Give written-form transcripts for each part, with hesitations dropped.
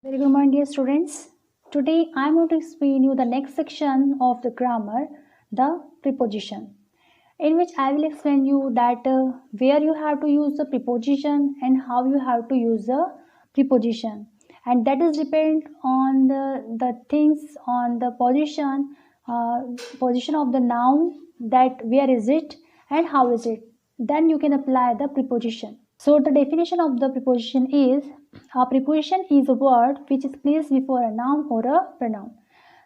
Very good morning, dear students. Today I am going to explain you the next section of the grammar, the preposition, in which I will explain you that where you have to use the preposition and how you have to use the preposition, and that is depend on the things on the position of the noun, that where is it and how is it. Then you can apply the preposition. So the definition of the preposition is: a preposition is a word which is placed before a noun or a pronoun.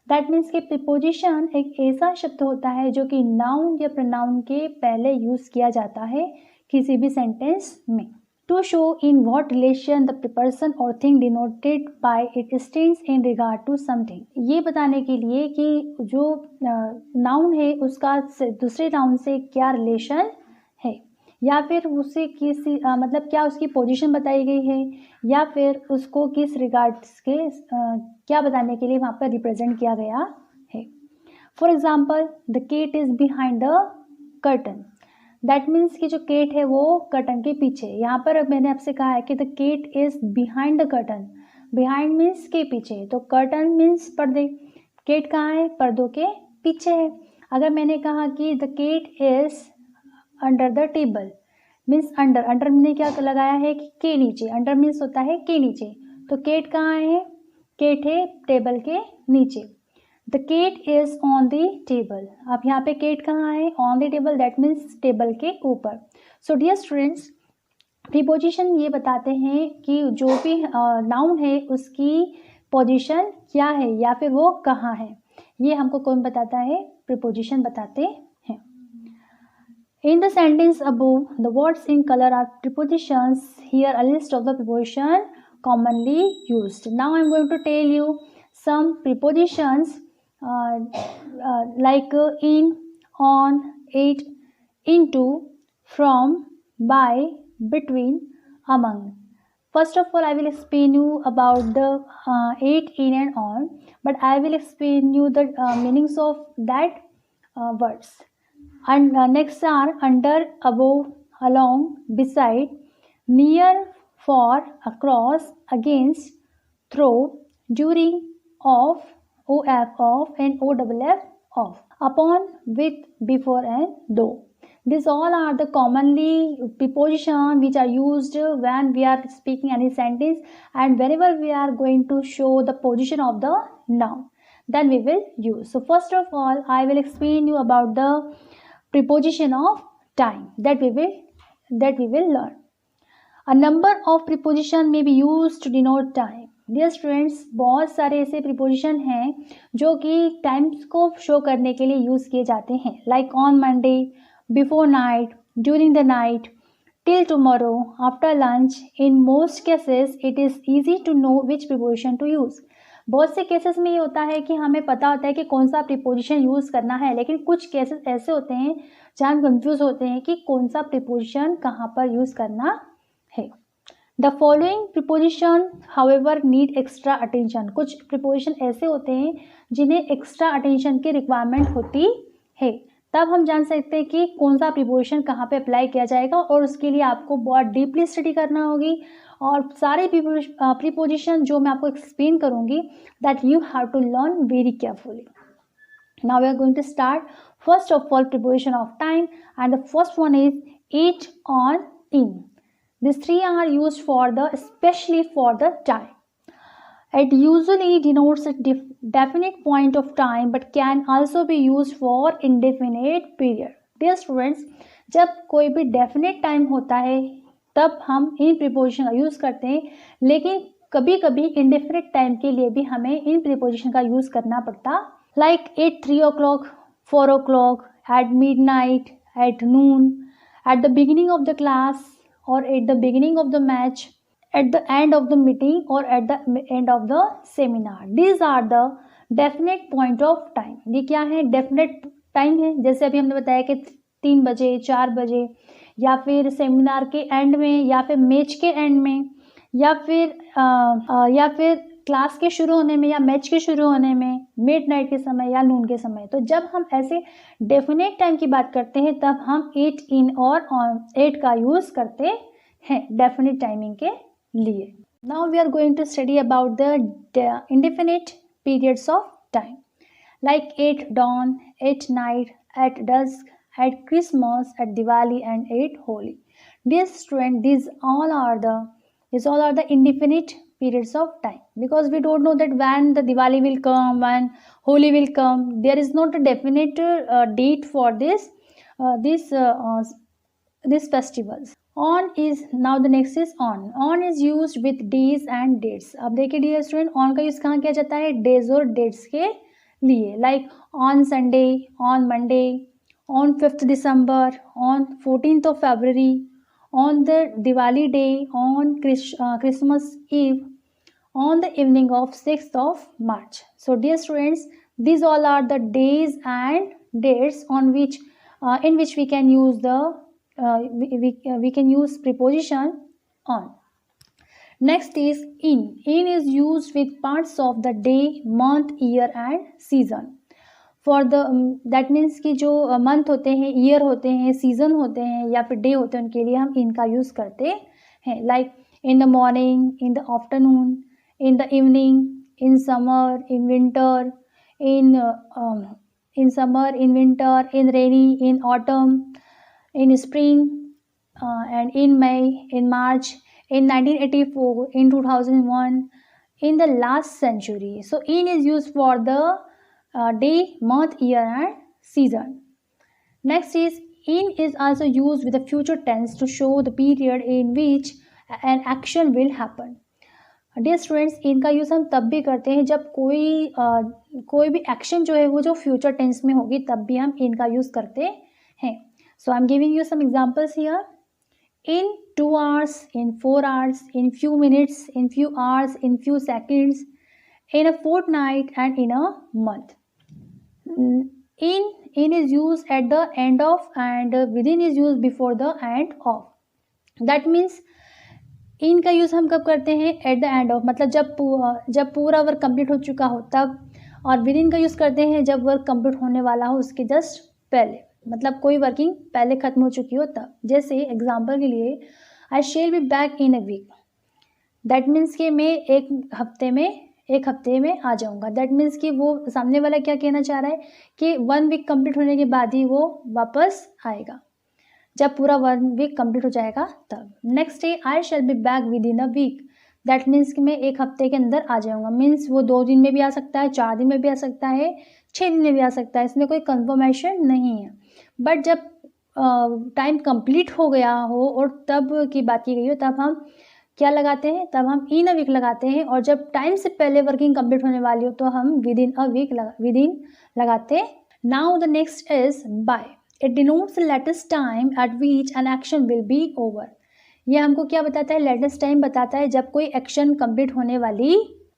That means कि preposition एक ऐसा शब्द होता है जो कि noun या pronoun के पहले यूज किया जाता है किसी भी सेंटेंस में, to show in what relation the person और thing denoted by it stands in regard to something. ये बताने के लिए कि जो नाउन है उसका दूसरे नाउन से क्या रिलेशन है, या फिर उसे किसी मतलब क्या उसकी पोजीशन बताई गई है, या फिर उसको किस रिगार्ड्स के क्या बताने के लिए वहाँ पर रिप्रेजेंट किया गया है। For example, the cat is behind the curtain. That means कि जो केट है वो कर्टन के पीछे। यहाँ पर मैंने आपसे कहा है कि the cat is behind the curtain. Behind means के पीछे, तो कर्टन मीन्स पर्दे। केट कहाँ है? पर्दों के पीछे है। अगर मैंने कहा कि the cat is under the table, means under, under मैंने क्या लगाया है कि के नीचे, अंडर मीन्स होता है के नीचे, तो केट कहाँ है? केट है टेबल के नीचे। The cat is on the table. अब यहाँ पे केट कहाँ है? On the table, that means table के ऊपर। सो डियर स्टूडेंट्स, प्रीपोजिशन ये बताते हैं कि जो भी नाउन है उसकी पोजीशन क्या है या फिर वो कहाँ है। ये हमको कौन बताता है? प्रीपोजिशन बताते हैं। In the sentence above, the words in color are prepositions. Here a list of the preposition commonly used. Now I am going to tell you some prepositions like in, on, it, into, from, by, between, among. First of all, I will explain you about the it, in and on, but I will explain you the meanings of that words. And next are under, above, along, beside, near, for, across, against, through, during, of, and of, upon, with, before, and though. These all are the commonly preposition which are used when we are speaking any sentence, and whenever we are going to show the position of the noun, then we will use. So first of all, I will explain you about the preposition of time that we will learn. A number of preposition may be used to denote time. Dear students, बहुत सारे ऐसे preposition हैं जो कि times को show करने के लिए यूज किए जाते हैं, like on Monday, before night, during the night, till tomorrow, after lunch. In most cases, it is easy to know which preposition to use. बहुत से केसेस में ये होता है कि हमें पता होता है कि कौन सा प्रीपोजिशन यूज़ करना है, लेकिन कुछ केसेस ऐसे होते हैं जहाँ हम कंफ्यूज होते हैं कि कौन सा प्रीपोजिशन कहाँ पर यूज़ करना है। The following preposition however need extra attention. कुछ प्रीपोजिशन ऐसे होते हैं जिन्हें एक्स्ट्रा अटेंशन की रिक्वायरमेंट होती है, तब हम जान सकते हैं कि कौन सा प्रीपोजिशन कहाँ पे अप्लाई किया जाएगा, और उसके लिए आपको बहुत डीपली स्टडी करना होगी। और सारे प्रीपोजिशन जो मैं आपको एक्सप्लेन करूंगी, that you have to learn very carefully. Now we are going to start. First of all, preposition of time, and the first one is it, on, in. These three are used for especially for the time. It usually denotes a definite point of time, but can also be used for indefinite period. Dear students, जब कोई भी definite time होता है तब हम इन preposition का use करते हैं, लेकिन कभी कभी इंडेफिनिट टाइम के लिए भी हमें इन प्रीपोजिशन का यूज़ करना पड़ता, like eight 3 o'clock, 4 o'clock, at midnight, at noon, at the beginning of the class, or at the beginning of the match, at the end of the meeting, or at the end of the seminar. These are the definite point of time. ये क्या है? Definite time है। जैसे अभी हमने बताया कि 3 बजे, 4 बजे, या फिर सेमिनार के एंड में, या फिर मैच के एंड में, या फिर क्लास के शुरू होने में, या मैच के शुरू होने में, मिडनाइट के समय या नून के समय। तो जब हम ऐसे डेफिनेट टाइम की बात करते हैं तब हम इट, इन और ऑन, एट का यूज़ करते हैं डेफिनेट टाइमिंग के लिए. Now we are going to study about the indefinite periods of time, like at dawn, at night, at dusk, at Christmas, at Diwali, and at Holi. Dear student, these all are the indefinite periods of time, because we don't know that when the Diwali will come, when Holi will come. There is not a definite date for these festivals. On is now the next is on. On is used with days and dates. अब देखिए dear student, on का use कहाँ किया जाता है? Days और dates के लिए, like on Sunday, on Monday, on 5th December, on 14th of February, on the Diwali day, on Christmas Eve, on the evening of 6th of March. So dear students, these all are the days and dates on which in which we can use we can use preposition on. Next is in. In is used with parts of the day, month, year and season. For the that means कि जो month होते हैं, year होते हैं, season होते हैं या फिर डे होते हैं, उनके लिए हम इन का यूज़ करते हैं, like in the morning, in the afternoon, in the evening, in summer, in winter, in summer, in winter, in rainy, in autumn, in spring, and in May, in March, in 1984, in 2001, in the last century. So in is used for the day, month, year and season. Next is in is also used with the future tense to show the period in which an action will happen. Dear students, इनका use हम तब भी करते हैं जब कोई भी action जो है वो जो फ्यूचर टेंस में होगी, तब भी हम इनका यूज़ करते हैं. So I'm giving you some examples here. In 2 hours, in 4 hours, in few minutes, in few hours, in few seconds, in a fortnight and in a month. In is used at the end of and within is used before the end of. That means in का use हम कब करते हैं? At the end of, मतलब जब पूरा work complete हो चुका हो तब. और विद इन का यूज़ करते हैं जब वर्क कंप्लीट होने वाला हो उसके जस्ट पहले, मतलब कोई वर्किंग पहले ख़त्म हो चुकी हो तब. जैसे एग्जांपल के लिए, I shall be back in a week. That means कि मैं एक हफ्ते में आ जाऊंगा. दैट मीन्स कि वो सामने वाला क्या कहना चाह रहा है कि 1 वीक कंप्लीट होने के बाद ही वो वापस आएगा, जब पूरा 1 वीक कंप्लीट हो जाएगा तब. Next day, I shall be back within a week. That means कि मैं एक हफ्ते के अंदर आ जाऊंगा. मीन्स वो 2 दिन में भी आ सकता है, 4 दिन में भी आ सकता है, 6 दिन में भी आ सकता है. इसमें कोई कंफर्मेशन नहीं है. बट जब टाइम कंप्लीट हो गया हो और तब की बात की गई हो, तब हम क्या लगाते हैं? तब हम इन अ वीक लगाते हैं. और जब टाइम से पहले वर्किंग कंप्लीट होने वाली हो तो हम विद इन अ वीक लगाते हैं. Now the next is by. It denotes the latest time eight which an action will be over. यह हमको क्या बताता है? लेटेस्ट टाइम बताता है जब कोई एक्शन कंप्लीट होने वाली.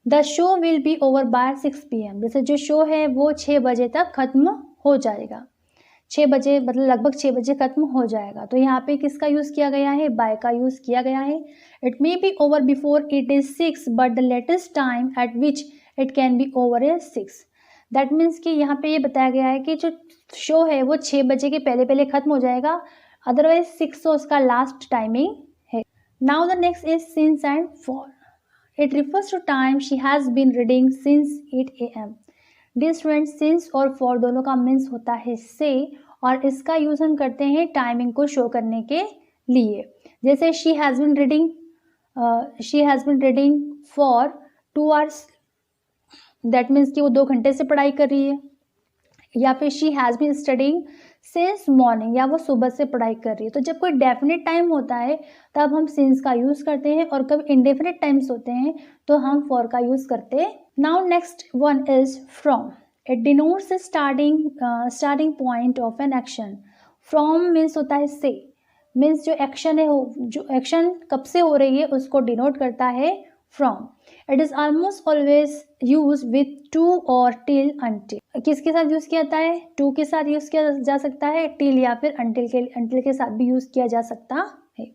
The show will be over by 6 PM. जैसे जो शो है वो 6 बजे तक खत्म हो जाएगा. 6 बजे मतलब लगभग 6 बजे खत्म हो जाएगा. तो यहाँ पे किसका यूज़ किया गया है? बाय का यूज़ किया गया है. It may be over before it is 6 but the latest time eight which it can be over is 6. That means कि यहाँ पे ये बताया गया है कि जो शो है वो 6 बजे के पहले खत्म हो जाएगा, अदरवाइज 6 तो उसका लास्ट टाइमिंग है. Now the next is since and for. It refers to time she has been reading since 8 AM. Dear students, since और फॉर दोनों का मीन्स होता है से, और इसका यूज़ हम करते हैं टाइमिंग को शो करने के लिए. जैसे she has been reading for 2 hours. That means कि वो 2 घंटे से पढ़ाई कर रही है. या फिर she has been studying since morning, या वो सुबह से पढ़ाई कर रही है. तो जब कोई डेफिनेट टाइम होता है तब हम सिंस का यूज़ करते हैं, और कब इंडेफिनेट टाइम्स होते हैं तो हम फॉर का यूज़ करते हैं. Now next one is from. It denotes starting point of an action. From means होता है से. मीन्स जो एक्शन है, जो एक्शन कब से हो रही है उसको डिनोट करता है from. It is almost always use with to और टिल अंटिल. किसके साथ यूज़ किया जाता है? टू के साथ यूज़ किया जा सकता है, टिल या फिर अंटिल के साथ भी यूज़ किया जा सकता है.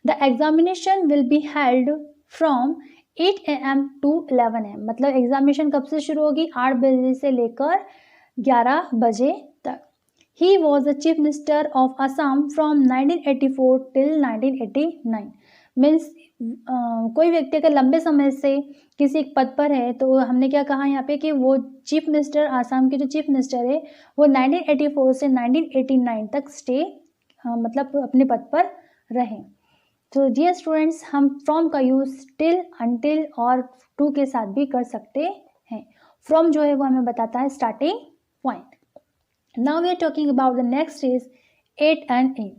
The examination will be held from 8 AM to 11 AM. मतलब एग्जामिनेशन कब से शुरू होगी? 8 बजे से लेकर 11 बजे तक. He was the chief minister of Assam from 1984 till 1989. Means कोई व्यक्ति अगर लंबे समय से किसी एक पद पर है तो हमने क्या कहा यहाँ पे कि वो चीफ मिनिस्टर, आसाम के जो चीफ मिनिस्टर है वो 1984 से 1989 तक स्टे मतलब अपने पद पर रहे। तो डियर स्टूडेंट्स, हम फ्रॉम का यूज़ टिल, अनटिल और टू के साथ भी कर सकते हैं। फ्रॉम जो है वो हमें बताता है starting point. Now we are talking about the next is at and in.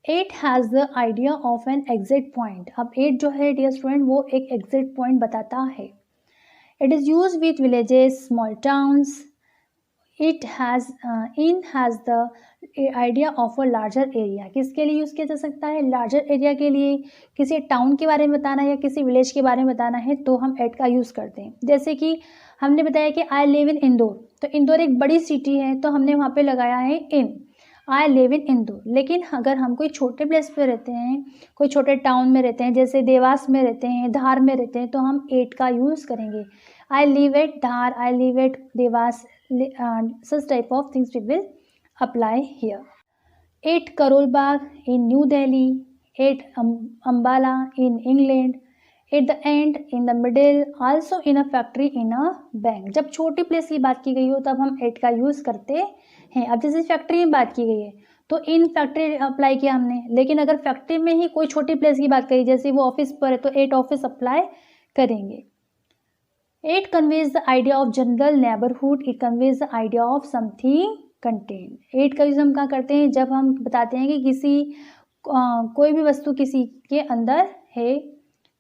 At has the idea of an exit point. अब एट जो है डियर स्टूडेंट वो एक एग्जिट पॉइंट बताता है। It is use with villages, small towns. It has in has the idea of a larger area. किसके लिए use किया जा सकता है? लार्जर एरिया के लिए। किसी टाउन के बारे में बताना है या किसी विलेज के बारे में बताना है तो हम एट का यूज़ करते हैं। जैसे कि हमने बताया कि आई लिव इन इंदौर, तो इंदौर एक बड़ी सिटी है तो हमने वहाँ पे लगाया है इन, आई लिव इन इंदौर। लेकिन अगर हम कोई छोटे प्लेस पे रहते हैं, कोई छोटे टाउन में रहते हैं, जैसे देवास में रहते हैं, धार में रहते हैं, तो हम एट का यूज़ करेंगे। I live at Dhar, I live at Dewas, such type of things we will apply here. 8 Karol Bagh in New Delhi, 8 Ambala in England, at the end, in the middle, also in a factory, in a bank। जब छोटी place की बात की गई हो तब हम eight का यूज़ करते हैं। अब जैसे फैक्ट्री में बात की गई है तो इन फैक्ट्री अप्लाई किया हमने, लेकिन अगर फैक्ट्री में ही कोई छोटी प्लेस की बात करी, जैसे वो ऑफिस पर है तो एट ऑफिस अप्लाई करेंगे। 8 conveys the idea of general neighborhood. It conveys the idea of something contained. 8 का यूज़ हम क्या करते हैं? जब हम बताते हैं कि किसी कोई भी वस्तु किसी के अंदर है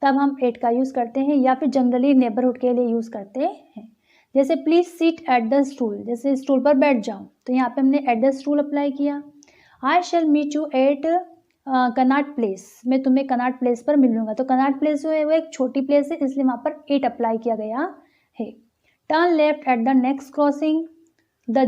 तब हम 8 का यूज़ करते हैं, या फिर जनरली नेबरहुड के लिए यूज़ करते हैं। जैसे please sit at the stool, जैसे स्टूल पर बैठ जाओ, तो यहाँ पे हमने एट द स्टूल अप्लाई किया। I shall meet you at Connaught Place, मैं तुम्हें कनाट प्लेस पर मिलूंगा। तो कनाट प्लेस जो है वो एक छोटी प्लेस है, इसलिए वहाँ पर एट अप्लाई किया गया है। Turn left at the next crossing. The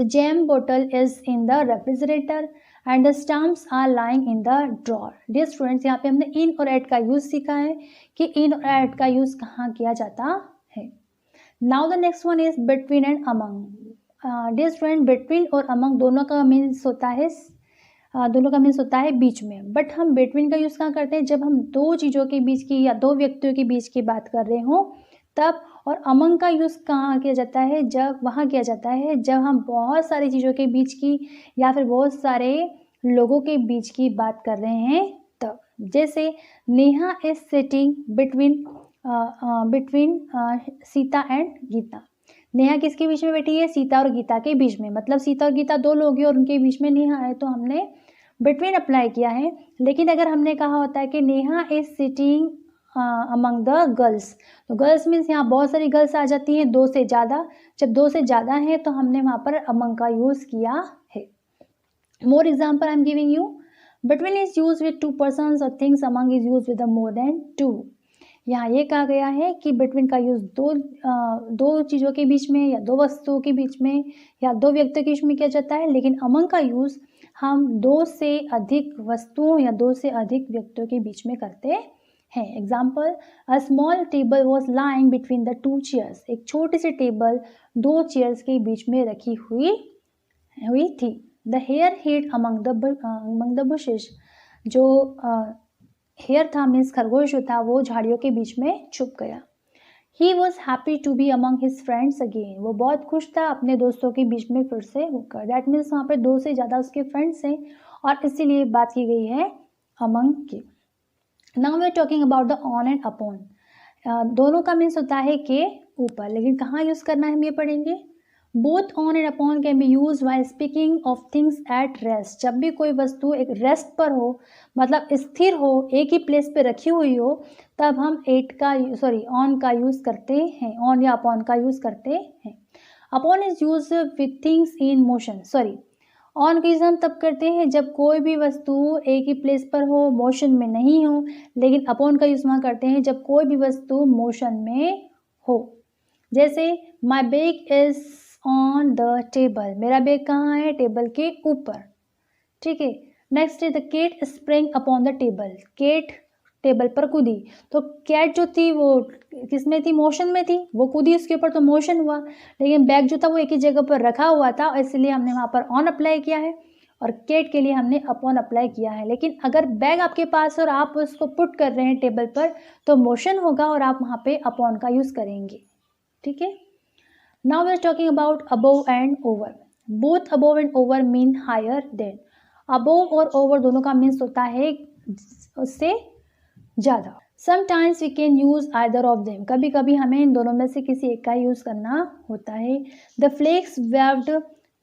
jam बोतल is in the refrigerator and the stumps are lying in the drawer. Dear students, यहाँ पे हमने इन और एट का यूज़ सीखा है कि इन और एट का यूज़ कहाँ किया जाता है। Now the next one is between and among. Dear student, between और अमंग दोनों का मीन्स होता है बीच में, बट हम बिटवीन का यूज़ कहाँ करते हैं? जब हम दो चीज़ों के बीच की या दो व्यक्तियों के बीच की बात कर रहे हों तब। और अमंग का यूज़ कहाँ किया जाता है? वहाँ किया जाता है जब हम बहुत सारी चीज़ों के बीच की या फिर बहुत सारे लोगों के बीच की बात कर रहे हैं तब। जैसे Neha is sitting between Sita and Gita. Neha किसके बीच में बैठी है? सीता और गीता के बीच में। मतलब सीता और गीता दो लोग हैं और उनके बीच में नेहा है, तो हमने बिटवीन अप्लाई किया है। लेकिन अगर हमने कहा होता है कि Neha is sitting among the girls, तो गर्ल्स मीन्स यहाँ बहुत सारी गर्ल्स आ जाती हैं, दो से ज़्यादा। जब दो से ज़्यादा है तो हमने वहाँ पर अमंग का यूज़ किया है। More example I am giving you. Between is use with two persons और things, among is use with more than two. यहाँ ये कहा गया है कि बिटवीन का यूज़ दो चीज़ों के बीच में या दो वस्तुओं के बीच में या दो व्यक्तियों के बीच में किया जाता है, लेकिन अमंग का यूज़ हम दो से अधिक वस्तुओं या दो से अधिक व्यक्तियों के बीच में करते हैं। Example, a small table was lying between the two chairs. एक छोटी सी टेबल दो चेयर्स के बीच में रखी हुई थी। The hare hid among the bushes. जो हेयर था मीन्स खरगोश जो था वो झाड़ियों के बीच में छुप गया। He was happy to be among his friends again. वो बहुत खुश था अपने दोस्तों के बीच में फिर से होकर। दैट मीन्स वहाँ पे दो से ज़्यादा उसके फ्रेंड्स हैं और इसीलिए बात की गई है अमंग की। Now we are talking about the on and upon. दोनों का मीन्स होता है के ऊपर, लेकिन कहाँ यूज़ करना है हम ये पढ़ेंगे। Both on and upon can be use while speaking of things at rest. जब भी कोई वस्तु एक रेस्ट पर हो, मतलब स्थिर हो, एक ही प्लेस पे रखी हुई हो, तब हम ऑन का यूज़ करते हैं, ऑन या अपॉन का यूज़ करते हैं। Upon is use with things in motion. On का यूज़ हम तब करते हैं जब कोई भी वस्तु एक ही प्लेस पर हो, मोशन में नहीं हो, लेकिन अपॉन का यूज़ वहाँ करते हैं जब कोई भी वस्तु मोशन में हो। जैसे my bag is on the table. मेरा बैग कहाँ है? टेबल के ऊपर। ठीक है। नेक्स्ट है the cat spring upon the table. Cat table पर कूदी। तो कैट जो थी वो किसमें थी? मोशन में थी, वो कूदी उसके ऊपर तो मोशन हुआ, लेकिन बैग जो था वो एक ही जगह पर रखा हुआ था, इसलिए हमने वहाँ पर ऑन अप्लाई किया है। और केट के लिए हमने अपॉन अप्लाई किया है। लेकिन अगर बैग आपके पास और आप उसको पुट कर रहे हैं टेबल पर तो मोशन होगा और आप वहाँ पे अपॉन का यूज़ करेंगे, ठीक है। Now we are talking about above and over. Both above and over mean higher than. Above और ओवर दोनों का मीन्स होता है उससे ज़्यादा। Sometimes we can use either of them, कभी कभी हमें इन दोनों में से किसी एक का यूज़ करना होता है। The flags waved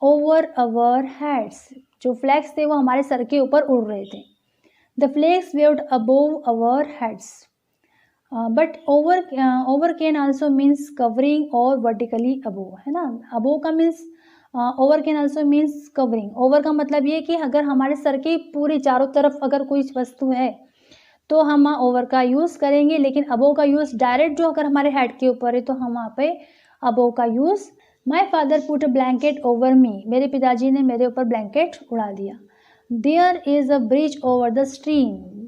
over our heads, जो फ्लैक्स थे वो हमारे सर के ऊपर उड़ रहे थे। The flags waved above our heads, but over can also means covering और वर्टिकली अबोव, है ना। अबोव का means over can also means covering. Over का मतलब ये कि अगर हमारे सर के पूरी चारों तरफ अगर कोई वस्तु है तो हम वहाँ ओवर का यूज़ करेंगे, लेकिन अबोव का यूज़ डायरेक्ट जो अगर हमारे हेड के ऊपर है तो हम वहाँ पे अबोव का use. My father put a blanket over me, मेरे पिताजी ने मेरे ऊपर ब्लैंकेट उड़ा दिया। There is a bridge over the stream,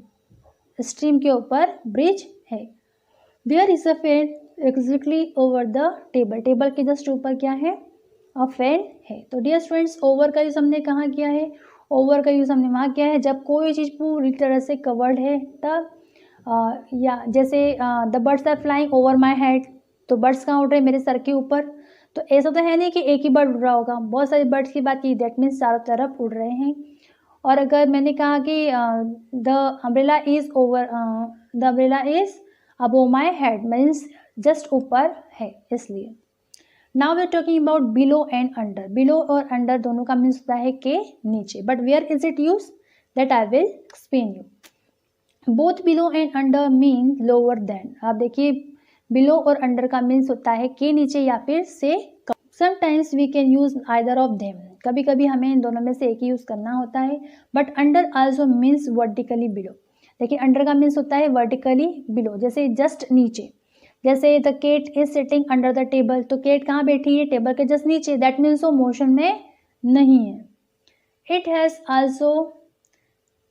stream के ऊपर ब्रिज है। There is a fan exactly over the table, table के जस्ट ऊपर क्या है, अ फैन है। तो डियर स्टूडेंट्स, ओवर का यूज़ हमने कहाँ किया है, ओवर का यूज़ हमने वहाँ किया है जब कोई चीज़ पूरी तरह से कवर्ड है तब। या जैसे the birds are flying over my head, तो बर्ड्स कहाँ उड़ रहे हैं, मेरे सर के ऊपर। तो ऐसा तो है नहीं कि एक ही बर्ड उड़ रहा होगा, बहुत सारे बर्ड्स की बात की, दैट मीन्स चारों तरफ उड़ रहे हैं। और अगर मैंने कहा कि the umbrella is over, the umbrella is above my head means just ऊपर है, इसलिए। Now we are talking about below and under. Below और अंडर दोनों का मीन्स होता है के नीचे, but where is it use, that I will explain you. Both below and under mean lower than. आप देखिए बिलो और अंडर का मीन्स होता है के नीचे या फिर से कम। Sometimes we can use either of them, कभी कभी हमें इन दोनों में से एक ही यूज करना होता है। But under also means vertically below, देखिए अंडर का मीन्स होता है वर्टिकली बिलो, जैसे जस्ट नीचे। जैसे the cat is sitting under the table, तो केट कहाँ बैठी है, टेबल के जस्ट नीचे, दैट मीन्स वो मोशन में नहीं है। It has also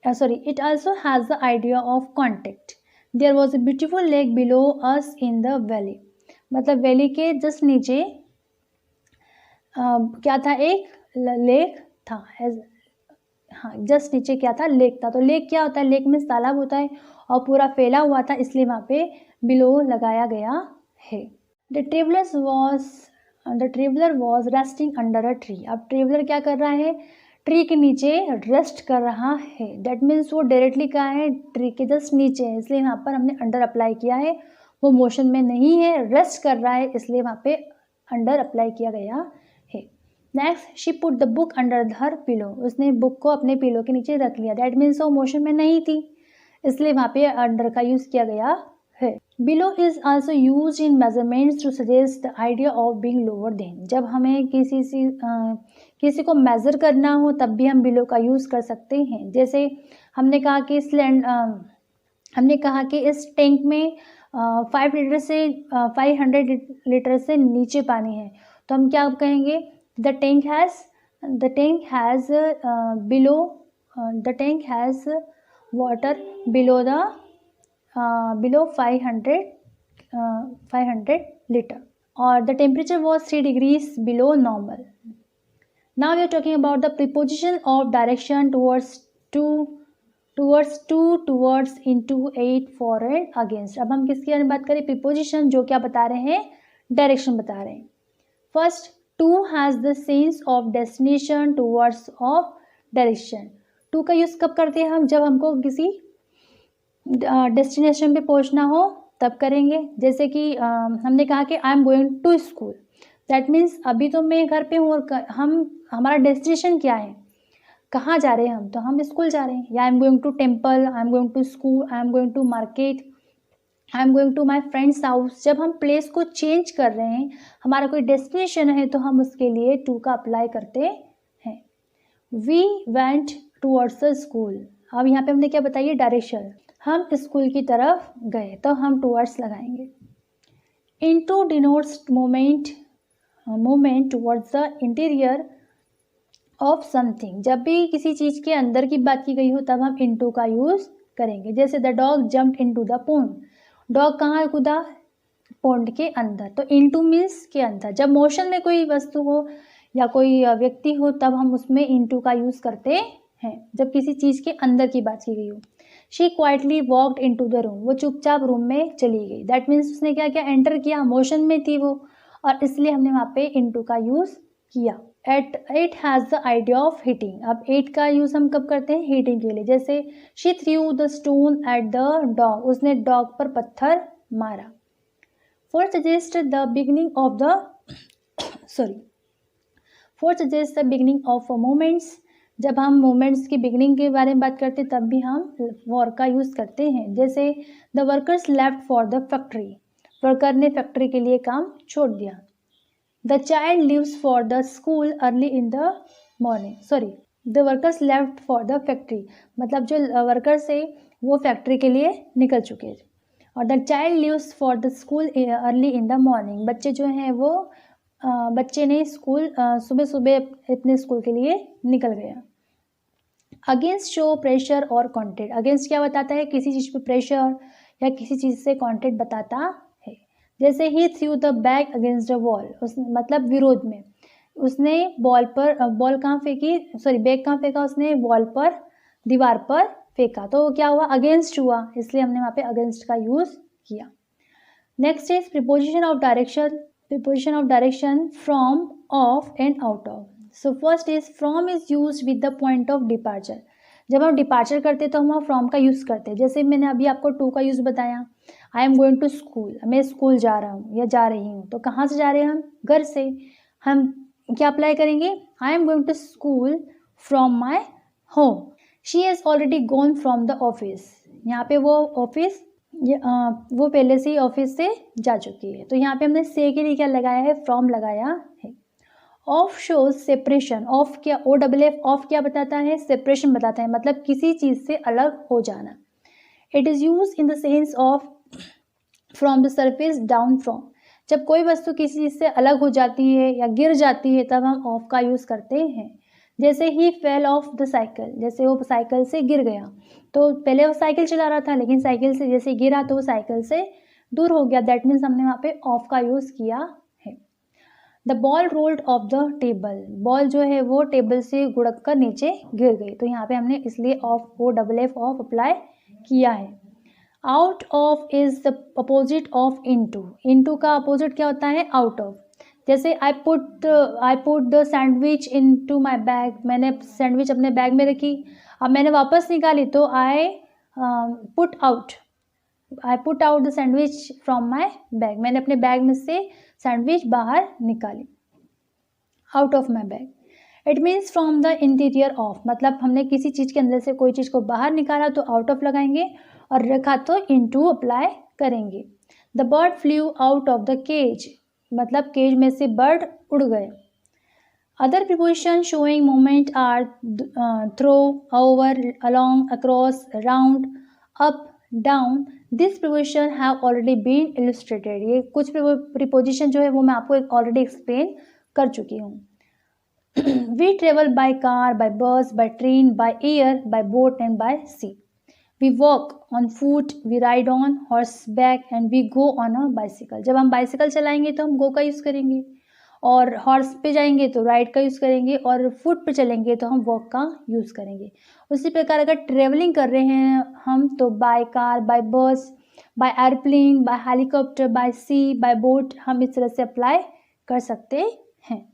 it also has the idea of contact. There was a beautiful lake below us in the valley, मतलब वैली के जस्ट नीचे क्या था, एक लेक था। हाँ, जस्ट नीचे क्या था, लेक था। तो लेक क्या होता है, लेक में तालाब होता है और पूरा फैला हुआ था, इसलिए वहाँ पे बिलो लगाया गया है। The traveller was resting under a tree. अब ट्रेवलर क्या कर रहा है, ट्री के नीचे रेस्ट कर रहा है, दैट मीन्स वो डायरेक्टली कहाँ है, ट्री के जस्ट नीचे है, इसलिए यहाँ पर हमने अंडर अप्लाई किया है। वो मोशन में नहीं है, रेस्ट कर रहा है, इसलिए वहाँ पे अंडर अप्लाई किया गया है। Next, she put the book under her pillow, उसने बुक को अपने पिलो के नीचे रख लिया, दैट मीन्स वो मोशन में नहीं थी, इसलिए वहाँ पे अंडर का यूज़ किया गया है। Below is also use in measurements to suggest the idea of being lower than. जब हमें किसी को मेज़र करना हो तब भी हम बिलो का यूज़ कर सकते हैं। जैसे हमने कहा कि इस टैंक में 500 लीटर से नीचे पानी है, तो हम क्या कहेंगे, the tank has water below 500 litre, और the temperature was 3 degrees below normal. Now we are talking about the preposition of direction towards, into, at, for and against. अब हम किसके बारे में बात करें, प्रीपोजिशन, जो क्या बता रहे हैं, डायरेक्शन बता रहे हैं। First, to has the sense of destination, towards of direction. To का यूज़ कब करते हैं हम, जब हमको किसी डेस्टिनेशन पे पहुंचना हो तब करेंगे। जैसे कि हमने कहा कि I am going to school, that means अभी तो मैं घर पे हूँ और हमारा डेस्टिनेशन क्या है, कहाँ जा रहे हैं हम, तो हम स्कूल जा रहे हैं। या I am going to temple, I am going to school, I am going to market, I am going to my friends house. जब हम प्लेस को चेंज कर रहे हैं, हमारा कोई डेस्टिनेशन है, तो हम उसके लिए टू का अप्लाई करते हैं। We went towards the school, अब यहाँ पे हमने क्या बताइए, डायरेक्शन, हम स्कूल की तरफ गए, तो हम टूवर्ड्स लगाएंगे। Into denotes movement towards the interior of something. जब भी किसी चीज़ के अंदर की बात की गई हो तब हम इनटू का यूज़ करेंगे। जैसे the dog jumped into the pond, dog कहाँ कूदा, पोंड के अंदर, तो इनटू मीन्स के अंदर। जब मोशन में कोई वस्तु हो या कोई व्यक्ति हो तब हम उसमें इनटू का यूज़ करते हैं, जब किसी चीज़ के अंदर की बात की गई हो। She quietly walked into the room, वो चुपचाप रूम में चली गई। दैट मीन्स उसने क्या किया, एंटर किया, मोशन में थी वो, और इसलिए हमने वहाँ पे इनटू का यूज़ किया। It has the idea of heating, अब इट का यूज़ हम कब करते हैं, हीटिंग के लिए। जैसे she threw the stone at the dog, उसने डॉग पर पत्थर मारा। For suggest the beginning of the for suggest the beginning of moments, जब हम मोमेंट्स की बिगनिंग के बारे में बात करते हैं तब भी हम फॉर का यूज़ करते हैं। जैसे the workers left for the factory, worker ने फैक्ट्री के लिए काम छोड़ दिया। The child leaves for the school early in the morning, the workers left for the factory, मतलब जो वर्कर्स है वो फैक्ट्री के लिए निकल चुके हैं। और the child leaves for the school early in the morning, बच्चे जो हैं वो बच्चे ने स्कूल सुबह सुबह अपने स्कूल के लिए निकल गया। अगेंस्ट शो प्रेशर और कॉन्टेक्ट, अगेंस्ट क्या बताता है, किसी चीज़ पे प्रेशर या किसी चीज़ से कॉन्टेक्ट बताता है। जैसे he threw the bag against the wall, उस मतलब विरोध में, उसने बॉल कहाँ फेंकी, बैग कहाँ फेंका, उसने वॉल पर, दीवार पर फेंका, तो क्या हुआ, अगेंस्ट हुआ, इसलिए हमने वहाँ पे अगेंस्ट का यूज़ किया। Next is preposition of direction from, of and out of. So first is from is use with the point of departure, जब हम डिपार्चर करते हैं तो हम फ्रॉम का यूज़ करते हैं। जैसे मैंने अभी आपको टू का यूज़ बताया, I am going to school, मैं स्कूल जा रहा हूँ या जा रही हूँ, तो कहाँ से जा रहे हैं हम, घर से। हम क्या अप्लाई करेंगे, I am going to school from my home. She has already gone from the office, यहाँ पे वो ऑफिस, वो पहले से ही ऑफिस से जा चुकी है, तो यहाँ पे हमने से के लिए क्या लगाया है, फ्रॉम लगाया है। ऑफ शोज सेपरेशन, ऑफ क्या, OFF, ऑफ क्या बताता है, सेपरेशन बताता है, मतलब किसी चीज़ से अलग हो जाना। It is use in the sense of from the surface down from, जब कोई वस्तु किसी चीज़ से अलग हो जाती है या गिर जाती है तब हम ऑफ का यूज़ करते हैं। जैसे ही फेल ऑफ द साइकिल, जैसे वो साइकिल से गिर गया, तो पहले वो साइकिल चला रहा था लेकिन साइकिल से जैसे गिरा तो वो साइकिल से दूर हो गया, दैट मीन्स हमने वहाँ पे ऑफ का यूज़ किया है। The ball rolled of the table, ball जो है वो टेबल से गुड़क कर नीचे गिर गई, तो यहाँ पे हमने इसलिए ऑफ, OFF, ऑफ अप्लाई किया है। Out of is the opposite of into, into का अपोजिट क्या होता है, आउट ऑफ। जैसे I put the sandwich into my bag, मैंने सैंडविच अपने बैग में रखी, अब मैंने वापस निकाली तो I put out the sandwich from my bag, मैंने अपने बैग में से सैंडविच बाहर निकाली, out of my bag. It means from the interior of, मतलब हमने किसी चीज़ के अंदर से कोई चीज़ को बाहर निकाला तो आउट ऑफ लगाएंगे, और रखा तो इनटू अप्लाई करेंगे। The bird flew out of the cage, मतलब केज में से बर्ड उड़ गए। Other preposition showing movement are through, over, along, across, round, up, down. This preposition have already been illustrated, ये कुछ प्रीपोजिशन जो है वो मैं आपको ऑलरेडी एक्सप्लेन कर चुकी हूँ। We travel by car, by bus, by train, by air, by boat and by sea. We walk on foot, we ride on horse back and we go on a bicycle, जब हम bicycle चलाएंगे तो हम गो का use करेंगे, और horse पे जाएंगे तो राइड का यूज़ करेंगे, और फुट पे चलेंगे तो हम वॉक का यूज़ करेंगे। उसी प्रकार अगर ट्रेवलिंग कर रहे हैं हम तो by car, by bus, by airplane, by helicopter, by sea, by boat, हम इस तरह से अप्लाई कर सकते हैं।